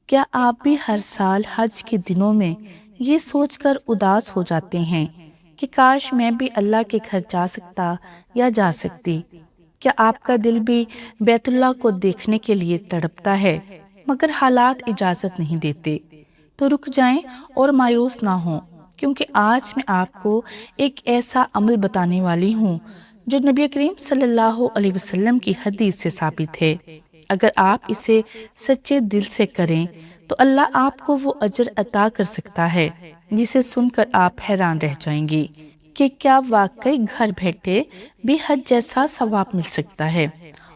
کیا آپ بھی ہر سال حج کے دنوں میں یہ سوچ کر اداس ہو جاتے ہیں کہ کاش میں بھی اللہ کے گھر جا سکتا یا جا سکتی؟ کیا آپ کا دل بھی بیت اللہ کو دیکھنے کے لیے تڑپتا ہے مگر حالات اجازت نہیں دیتے؟ تو رک جائیں اور مایوس نہ ہوں، کیونکہ آج میں آپ کو ایک ایسا عمل بتانے والی ہوں جو نبی کریم صلی اللہ علیہ وسلم کی حدیث سے ثابت ہے۔ اگر آپ اسے سچے دل سے کریں تو اللہ آپ کو وہ اجر عطا کر سکتا ہے جسے سن کر آپ حیران رہ جائیں گی کہ کیا واقعی گھر بیٹھے بھی حج جیسا ثواب مل سکتا ہے۔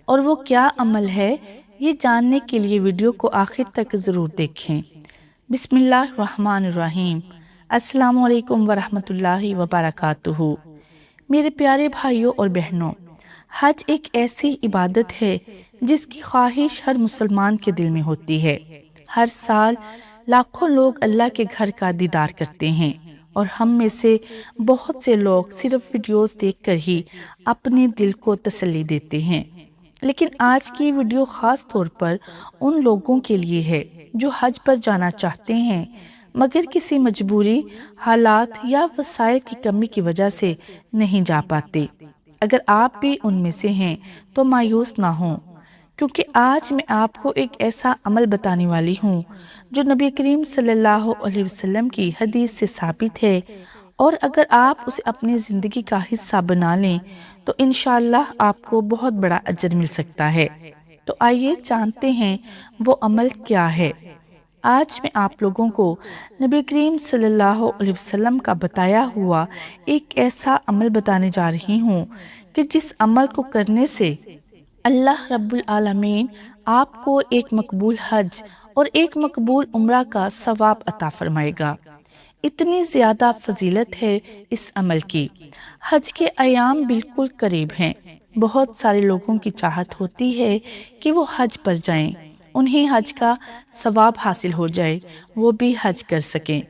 اور وہ کیا عمل ہے، یہ جاننے کے لیے ویڈیو کو آخر تک ضرور دیکھیں۔ بسم اللہ الرحمن الرحیم۔ السلام علیکم ورحمۃ اللہ وبرکاتہ۔ میرے پیارے بھائیوں اور بہنوں، حج ایک ایسی عبادت ہے جس کی خواہش ہر مسلمان کے دل میں ہوتی ہے۔ ہر سال لاکھوں لوگ اللہ کے گھر کا دیدار کرتے ہیں، اور ہم میں سے بہت سے لوگ صرف ویڈیوز دیکھ کر ہی اپنے دل کو تسلی دیتے ہیں۔ لیکن آج کی ویڈیو خاص طور پر ان لوگوں کے لیے ہے جو حج پر جانا چاہتے ہیں مگر کسی مجبوری، حالات یا وسائل کی کمی کی وجہ سے نہیں جا پاتے۔ اگر آپ بھی ان میں سے ہیں تو مایوس نہ ہوں، کیونکہ آج میں آپ کو ایک ایسا عمل بتانے والی ہوں جو نبی کریم صلی اللہ علیہ وسلم کی حدیث سے ثابت ہے، اور اگر آپ اسے اپنی زندگی کا حصہ بنا لیں تو انشاءاللہ آپ کو بہت بڑا اجر مل سکتا ہے۔ تو آئیے جانتے ہیں وہ عمل کیا ہے۔ آج میں آپ لوگوں کو نبی کریم صلی اللہ علیہ وسلم کا بتایا ہوا ایک ایسا عمل بتانے جا رہی ہوں کہ جس عمل کو کرنے سے اللہ رب العالمین آپ کو ایک مقبول حج اور ایک مقبول عمرہ کا ثواب عطا فرمائے گا۔ اتنی زیادہ فضیلت ہے اس عمل کی۔ حج کے ایام بالکل قریب ہیں۔ بہت سارے لوگوں کی چاہت ہوتی ہے کہ وہ حج پر جائیں، انہیں حج کا ثواب حاصل ہو جائے، وہ بھی حج کر سکیں۔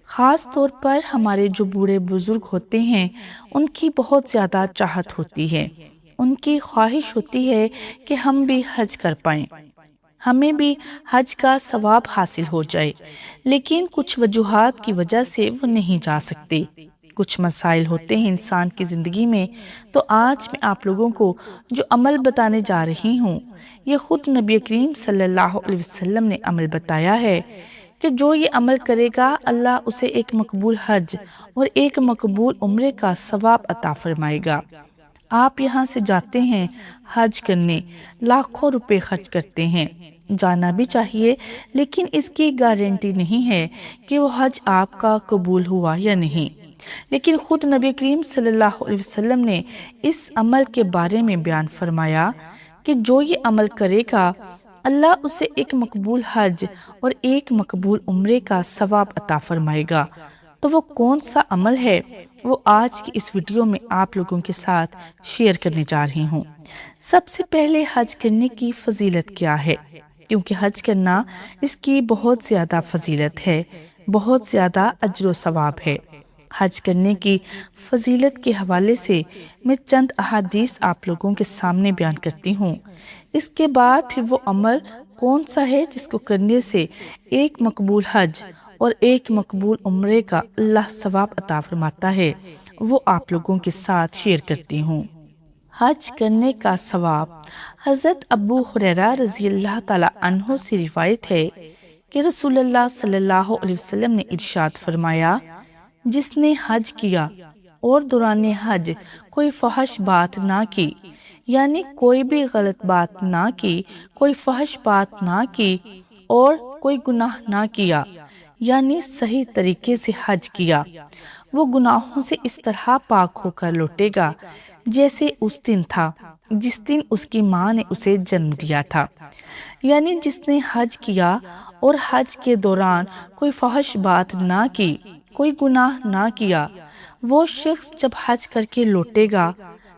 خاص طور پر ہمارے جو بوڑھے بزرگ ہوتے ہیں، ان کی بہت زیادہ چاہت ہوتی ہے، ان کی خواہش ہوتی ہے کہ ہم بھی حج کر پائیں، ہمیں بھی حج کا ثواب حاصل ہو جائے، لیکن کچھ وجوہات کی وجہ سے وہ نہیں جا سکتے۔ کچھ مسائل ہوتے ہیں انسان کی زندگی میں۔ تو آج میں آپ لوگوں کو جو عمل بتانے جا رہی ہوں، یہ خود نبی کریم صلی اللہ علیہ وسلم نے عمل بتایا ہے کہ جو یہ عمل کرے گا اللہ اسے ایک مقبول حج اور ایک مقبول عمرے کا ثواب عطا فرمائے گا۔ آپ یہاں سے جاتے ہیں حج کرنے، لاکھوں روپے خرچ کرتے ہیں، جانا بھی چاہیے، لیکن اس کی گارنٹی نہیں ہے کہ وہ حج آپ کا قبول ہوا یا نہیں۔ لیکن خود نبی کریم صلی اللہ علیہ وسلم نے اس عمل کے بارے میں بیان فرمایا کہ جو یہ عمل کرے گا اللہ اسے ایک مقبول حج اور ایک مقبول عمرے کا ثواب عطا فرمائے گا۔ تو وہ کون سا عمل ہے، وہ آج کی اس ویڈیو میں آپ لوگوں کے ساتھ شیئر کرنے جا رہی ہوں۔ سب سے پہلے حج کرنے کی فضیلت کیا ہے، کیونکہ حج کرنا اس کی بہت زیادہ فضیلت ہے، بہت زیادہ اجر و ثواب ہے۔ حج کرنے کی فضیلت کے حوالے سے میں چند احادیث آپ لوگوں کے سامنے بیان کرتی ہوں۔ اس کے بعد پھر وہ عمل کون سا ہے جس کو کرنے سے ایک مقبول حج اور ایک مقبول عمرے کا اللہ ثواب عطا فرماتا ہے، وہ آپ لوگوں کے ساتھ شیئر کرتی ہوں۔ حج کرنے کا ثواب۔ حضرت ابو ہریرہ رضی اللہ تعالی عنہ سے روایت ہے کہ رسول اللہ صلی اللہ علیہ وسلم نے ارشاد فرمایا، جس نے حج کیا اور دوران حج کوئی فحش بات نہ کی، یعنی کوئی بھی غلط بات نہ کی، کوئی فحش بات نہ کی اور کوئی گناہ نہ کیا، یعنی صحیح طریقے سے حج کیا، وہ گناہوں سے اس طرح پاک ہو کر لوٹے گا جیسے اس دن تھا جس دن اس کی ماں نے اسے جنم دیا تھا۔ یعنی جس نے حج کیا اور حج کے دوران کوئی فحش بات نہ کی، کوئی گناہ نہ کیا، وہ شخص جب حج کر کے لوٹے گا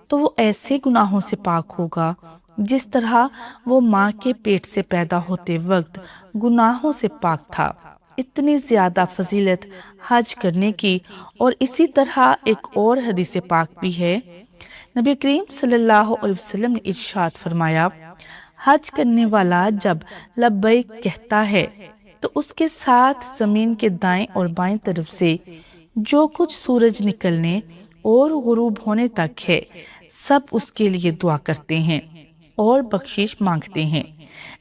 تو وہ ایسے گناہوں سے پاک ہوگا جس طرح وہ ماں کے پیٹ سے پیدا ہوتے وقت گناہوں سے پاک تھا۔ اتنی زیادہ فضیلت حج کرنے کی۔ اور اسی طرح ایک اور حدیث پاک بھی ہے، نبی کریم صلی اللہ علیہ وسلم نے ارشاد فرمایا، حج کرنے والا جب لبیک کہتا ہے تو اس کے ساتھ زمین کے دائیں اور بائیں طرف سے جو کچھ سورج نکلنے اور غروب ہونے تک ہے سب اس کے لیے دعا کرتے ہیں اور بخشش مانگتے ہیں۔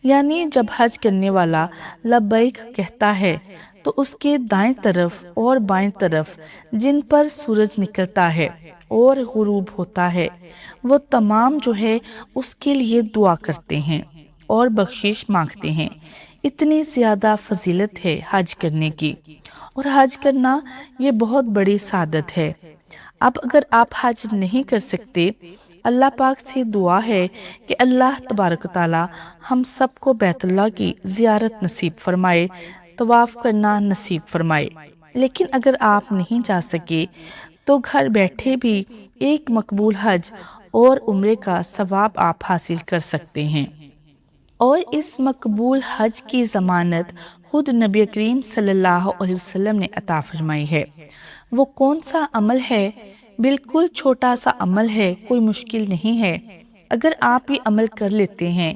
یعنی جب حج کرنے والا لبیک کہتا ہے تو اس کے دائیں طرف اور بائیں طرف جن پر سورج نکلتا ہے اور غروب ہوتا ہے وہ تمام جو ہے اس کے لیے دعا کرتے ہیں اور بخشش مانگتے ہیں۔ اتنی زیادہ فضیلت ہے حج کرنے کی، اور حج کرنا یہ بہت بڑی سعادت ہے۔ اب اگر آپ حج نہیں کر سکتے، اللہ پاک سے دعا ہے کہ اللہ تبارک و تعالی ہم سب کو بیت اللہ کی زیارت نصیب فرمائے، طواف کرنا نصیب فرمائے۔ لیکن اگر آپ نہیں جا سکے تو گھر بیٹھے بھی ایک مقبول حج اور عمرے کا ثواب آپ حاصل کر سکتے ہیں، اور اس مقبول حج کی ضمانت خود نبی کریم صلی اللہ علیہ وسلم نے عطا فرمائی ہے۔ وہ کون سا عمل ہے؟ بالکل چھوٹا سا عمل ہے، کوئی مشکل نہیں ہے۔ اگر آپ یہ عمل کر لیتے ہیں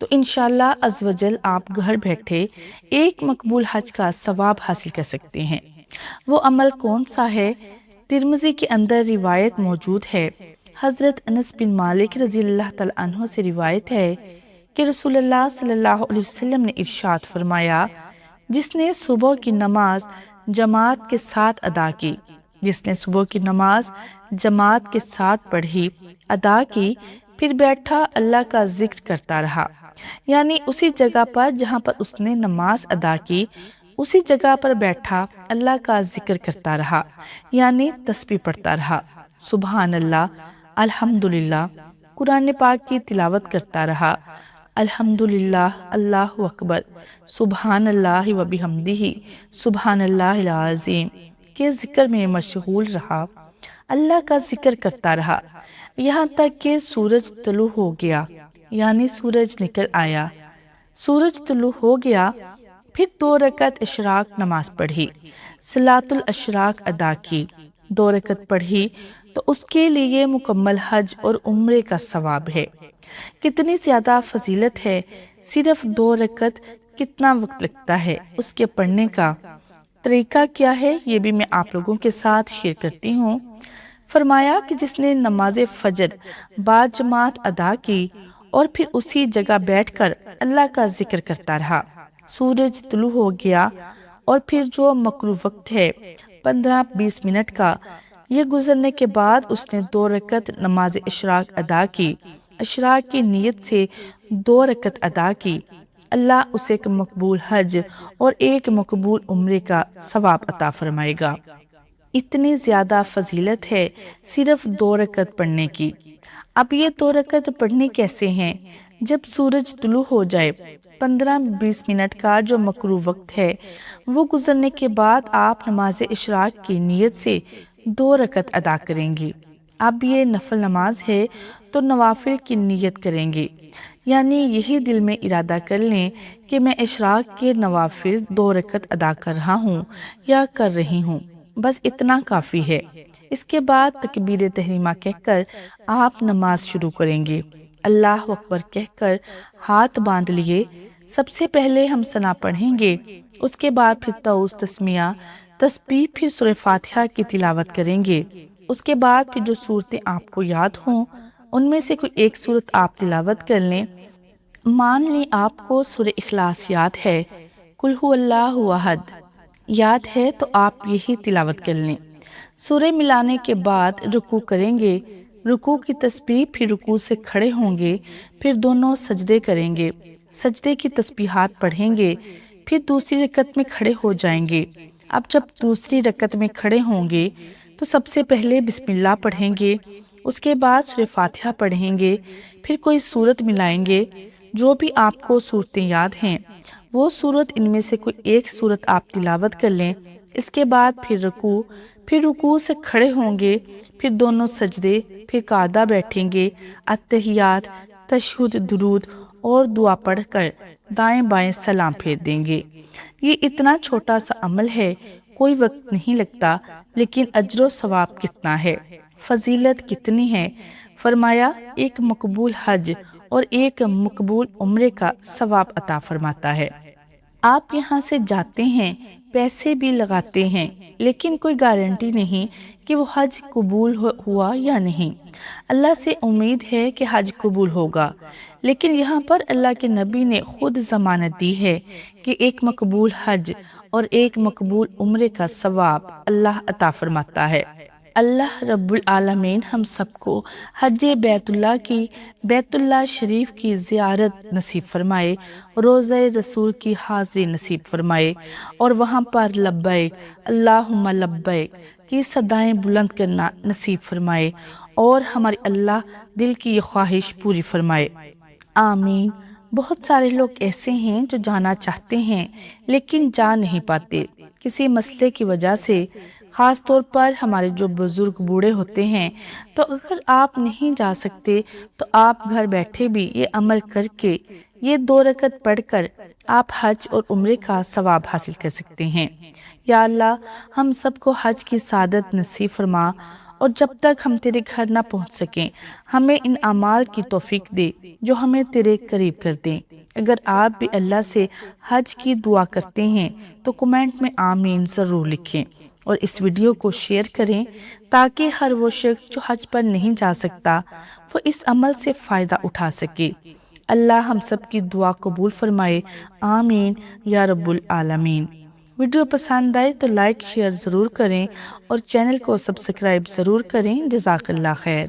تو انشاءاللہ عز و جل آپ گھر بیٹھے ایک مقبول حج کا ثواب حاصل کر سکتے ہیں۔ وہ عمل کون سا ہے؟ ترمذی کے اندر روایت موجود ہے، حضرت انس بن مالک رضی اللہ تعالی عنہ سے روایت ہے کہ رسول اللہ صلی اللہ علیہ وسلم نے ارشاد فرمایا، جس نے صبح کی نماز جماعت کے ساتھ ادا کی، جس نے صبح کی نماز جماعت کے ساتھ پڑھی، ادا کی، پھر بیٹھا اللہ کا ذکر کرتا رہا، یعنی اسی جگہ پر جہاں پر اس نے نماز ادا کی اسی جگہ پر بیٹھا اللہ کا ذکر کرتا رہا، یعنی تسبیح پڑھتا رہا، سبحان اللہ، الحمدللہ، قرآن پاک کی تلاوت کرتا رہا، الحمدللہ، اللہ اکبر، سبحان اللہ و بحمدہ، سبحان اللہ العظیم کے ذکر میں مشغول رہا، اللہ کا ذکر کرتا رہا، یہاں تک کہ سورج طلوع ہو گیا، یعنی سورج نکل آیا۔ سورج طلوع ہو گیا، پھر 2 رکعت اشراق نماز پڑھی، صلاۃ الاشراق ادا کی، 2 رکعت پڑھی تو اس کے لیے مکمل حج اور عمرے کا ثواب ہے۔ کتنی زیادہ فضیلت ہے، صرف 2 رکعت کتنا وقت لگتا ہے اس کے پڑھنے کا؟ طریقہ کیا ہے یہ بھی میں آپ لوگوں کے ساتھ شیئر کرتی ہوں۔ فرمایا کہ جس نے نماز فجر باجماعت ادا کی اور پھر اسی جگہ بیٹھ کر اللہ کا ذکر کرتا رہا، سورج طلوع ہو گیا اور پھر جو مکروہ وقت ہے 15-20 منٹ کا، یہ گزرنے کے بعد اس نے 2 رکعت نماز اشراق ادا کی، اشراق کی نیت سے 2 رکعت ادا کی، اللہ اسے ایک مقبول حج اور ایک مقبول عمرے کا ثواب عطا فرمائے گا۔ اتنی زیادہ فضیلت ہے صرف 2 رکعت پڑھنے کی۔ اب یہ 2 رکعت پڑھنے کیسے ہیں؟ جب سورج طلوع ہو جائے، 15-20 منٹ کا جو مکروہ وقت ہے وہ گزرنے کے بعد آپ نماز اشراق کی نیت سے 2 رکعت ادا کریں گی۔ اب یہ نفل نماز ہے تو نوافل کی نیت کریں گے، یعنی یہی دل میں ارادہ کر لیں کہ میں اشراق کے نوافل 2 رکعت ادا کر رہا ہوں یا کر رہی ہوں، بس اتنا کافی ہے۔ اس کے بعد تکبیر تحریمہ کہہ کر آپ نماز شروع کریں گے، اللہ اکبر کہہ کر ہاتھ باندھ لیے، سب سے پہلے ہم ثنا پڑھیں گے، اس کے بعد پھر طوس تسمیہ تسبیح، پھر سورہ فاتحہ کی تلاوت کریں گے، اس کے بعد پھر جو صورتیں آپ کو یاد ہوں ان میں سے کوئی ایک صورت آپ تلاوت کر لیں۔ مان لیں آپ کو سورہ اخلاص یاد ہے، قل هو اللہ احد یاد ہے تو آپ یہی تلاوت کر لیں۔ سورہ ملانے کے بعد رکوع کریں گے، رکوع کی تسبیح، پھر رکوع سے کھڑے ہوں گے، پھر دونوں سجدے کریں گے، سجدے کی تسبیحات پڑھیں گے، پھر دوسری رکعت میں کھڑے ہو جائیں گے۔ اب جب دوسری رکعت میں کھڑے ہوں گے تو سب سے پہلے بسم اللہ پڑھیں گے، اس کے بعد سورہ فاتحہ پڑھیں گے، پھر کوئی سورت ملائیں گے، جو بھی آپ کو صورتیں یاد ہیں وہ صورت، ان میں سے کوئی ایک صورت آپ تلاوت کر لیں، اس کے بعد پھر رکوع، پھر رکوع سے کھڑے ہوں گے، پھر دونوں سجدے، پھر قاعدہ بیٹھیں گے، اتحیات، تشہد، درود اور دعا پڑھ کر دائیں بائیں سلام پھیر دیں گے۔ یہ اتنا چھوٹا سا عمل ہے، کوئی وقت نہیں لگتا، لیکن اجر و ثواب کتنا ہے، فضیلت کتنی ہے۔ فرمایا ایک مقبول حج اور ایک مقبول عمرے کا ثواب عطا فرماتا ہے۔ آپ یہاں سے جاتے ہیں، پیسے بھی لگاتے ہیں، لیکن کوئی گارنٹی نہیں کہ وہ حج قبول ہوا یا نہیں۔ اللہ سے امید ہے کہ حج قبول ہوگا، لیکن یہاں پر اللہ کے نبی نے خود ضمانت دی ہے کہ ایک مقبول حج اور ایک مقبول عمرے کا ثواب اللہ عطا فرماتا ہے۔ اللہ رب العالمین ہم سب کو حج بیت اللہ شریف کی زیارت نصیب فرمائے، روزہ رسول کی حاضری نصیب فرمائے اور وہاں پر لبیک اللہم لبیک کی صدائیں بلند کرنا نصیب فرمائے اور ہماری اللہ دل کی یہ خواہش پوری فرمائے، آمین۔ بہت سارے لوگ ایسے ہیں جو جانا چاہتے ہیں لیکن جا نہیں پاتے کسی مسئلے کی وجہ سے، خاص طور پر ہمارے جو بزرگ بوڑھے ہوتے ہیں۔ تو اگر آپ نہیں جا سکتے تو آپ گھر بیٹھے بھی یہ عمل کر کے، یہ 2 رکعت پڑھ کر آپ حج اور عمرے کا ثواب حاصل کر سکتے ہیں۔ یا اللہ ہم سب کو حج کی سعادت نصیب فرما، اور جب تک ہم تیرے گھر نہ پہنچ سکیں ہمیں ان اعمال کی توفیق دے جو ہمیں تیرے قریب کر دیں۔ اگر آپ بھی اللہ سے حج کی دعا کرتے ہیں تو کمنٹ میں آمین ضرور لکھیں اور اس ویڈیو کو شیئر کریں تاکہ ہر وہ شخص جو حج پر نہیں جا سکتا وہ اس عمل سے فائدہ اٹھا سکے۔ اللہ ہم سب کی دعا قبول فرمائے، آمین یا رب العالمین۔ ویڈیو پسند آئے تو لائک شیئر ضرور کریں اور چینل کو سبسکرائب ضرور کریں۔ جزاک اللہ خیر۔